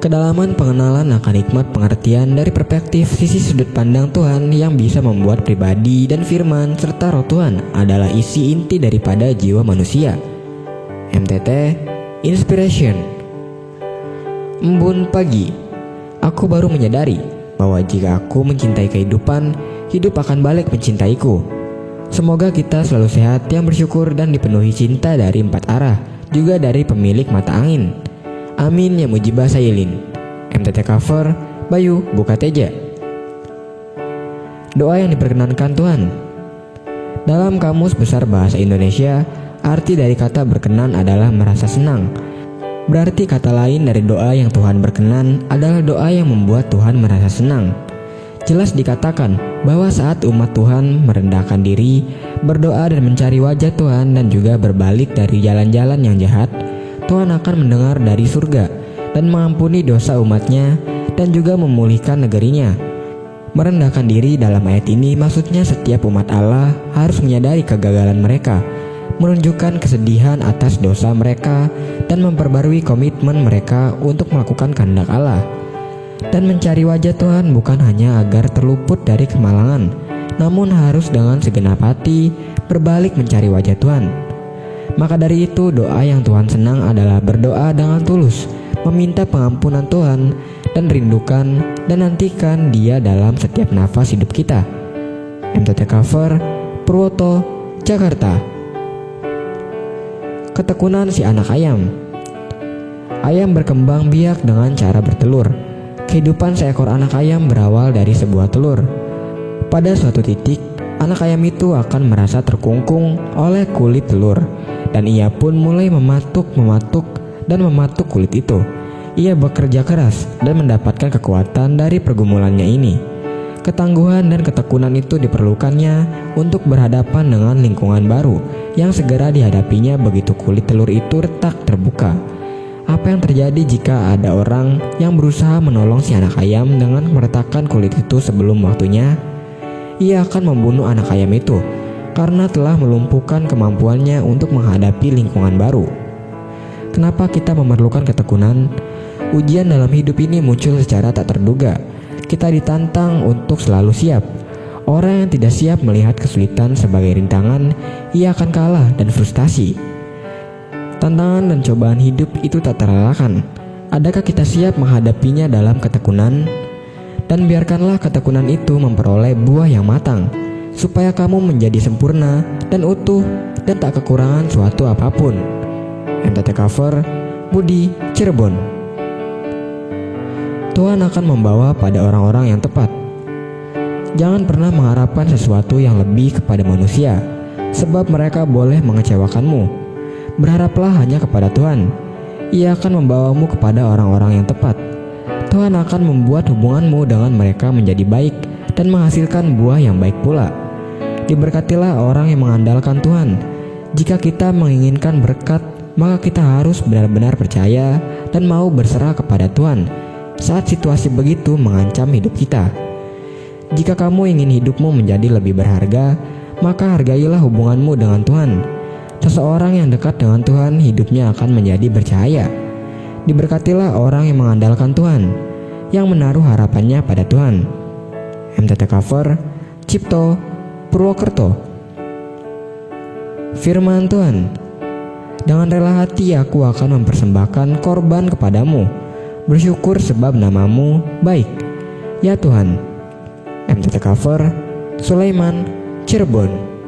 Kedalaman pengenalan akan hikmat pengertian dari perspektif sisi sudut pandang Tuhan yang bisa membuat pribadi dan firman serta roh Tuhan adalah isi inti daripada jiwa manusia. MTT Inspiration. Embun pagi, aku baru menyadari bahwa jika aku mencintai kehidupan, hidup akan balik mencintaiku. Semoga kita selalu sehat, yang bersyukur dan dipenuhi cinta dari 4 arah, juga dari pemilik mata angin. Amin ya mujibah sayilin. MTT cover Bayu Buka Teja. Doa yang diperkenankan Tuhan. Dalam Kamus Besar Bahasa Indonesia, arti dari kata berkenan adalah merasa senang. Berarti kata lain dari doa yang Tuhan berkenan adalah doa yang membuat Tuhan merasa senang. Jelas dikatakan bahwa saat umat Tuhan merendahkan diri, berdoa dan mencari wajah Tuhan dan juga berbalik dari jalan-jalan yang jahat, Tuhan akan mendengar dari surga dan mengampuni dosa umatnya dan juga memulihkan negerinya. Merendahkan diri dalam ayat ini maksudnya setiap umat Allah harus menyadari kegagalan mereka, menunjukkan kesedihan atas dosa mereka dan memperbarui komitmen mereka untuk melakukan kehendak Allah. Dan mencari wajah Tuhan bukan hanya agar terluput dari kemalangan, namun harus dengan segenap hati berbalik mencari wajah Tuhan. Maka dari itu, doa yang Tuhan senang adalah berdoa dengan tulus, meminta pengampunan Tuhan, dan rindukan dan nantikan Dia dalam setiap nafas hidup kita. MTT cover Purwoto, Jakarta. Ketekunan si anak ayam. Ayam berkembang biak dengan cara bertelur. Kehidupan seekor anak ayam berawal dari sebuah telur. Pada suatu titik, anak ayam itu akan merasa terkungkung oleh kulit telur, dan ia pun mulai mematuk kulit itu. Ia bekerja keras dan mendapatkan kekuatan dari pergumulannya ini. Ketangguhan dan ketekunan itu diperlukannya untuk berhadapan dengan lingkungan baru yang segera dihadapinya begitu kulit telur itu retak terbuka. Apa yang terjadi jika ada orang yang berusaha menolong si anak ayam dengan meretakkan kulit itu sebelum waktunya? Ia akan membunuh anak ayam itu karena telah melumpuhkan kemampuannya untuk menghadapi lingkungan baru. Kenapa kita memerlukan ketekunan? Ujian dalam hidup ini muncul secara tak terduga. Kita ditantang untuk selalu siap. Orang yang tidak siap melihat kesulitan sebagai rintangan, ia akan kalah dan frustasi. Tantangan dan cobaan hidup itu tak terelakkan. Adakah kita siap menghadapinya dalam ketekunan? Dan biarkanlah ketekunan itu memperoleh buah yang matang, supaya kamu menjadi sempurna dan utuh dan tak kekurangan suatu apapun. MTT cover Budi, Cirebon. Tuhan akan membawa pada orang-orang yang tepat. Jangan pernah mengharapkan sesuatu yang lebih kepada manusia, sebab mereka boleh mengecewakanmu. Berharaplah hanya kepada Tuhan. Ia akan membawamu kepada orang-orang yang tepat. Tuhan akan membuat hubunganmu dengan mereka menjadi baik dan menghasilkan buah yang baik pula. Diberkatilah orang yang mengandalkan Tuhan. Jika kita menginginkan berkat, maka kita harus benar-benar percaya dan mau berserah kepada Tuhan saat situasi begitu mengancam hidup kita. Jika kamu ingin hidupmu menjadi lebih berharga, maka hargailah hubunganmu dengan Tuhan. Seseorang yang dekat dengan Tuhan, hidupnya akan menjadi bercahaya. Diberkatilah orang yang mengandalkan Tuhan, yang menaruh harapannya pada Tuhan. MTT cover Cipto, Purwokerto. Firman Tuhan. Dengan rela hati aku akan mempersembahkan korban kepadamu. Bersyukur sebab namamu baik, ya Tuhan. MTT cover Sulaiman, Cirebon.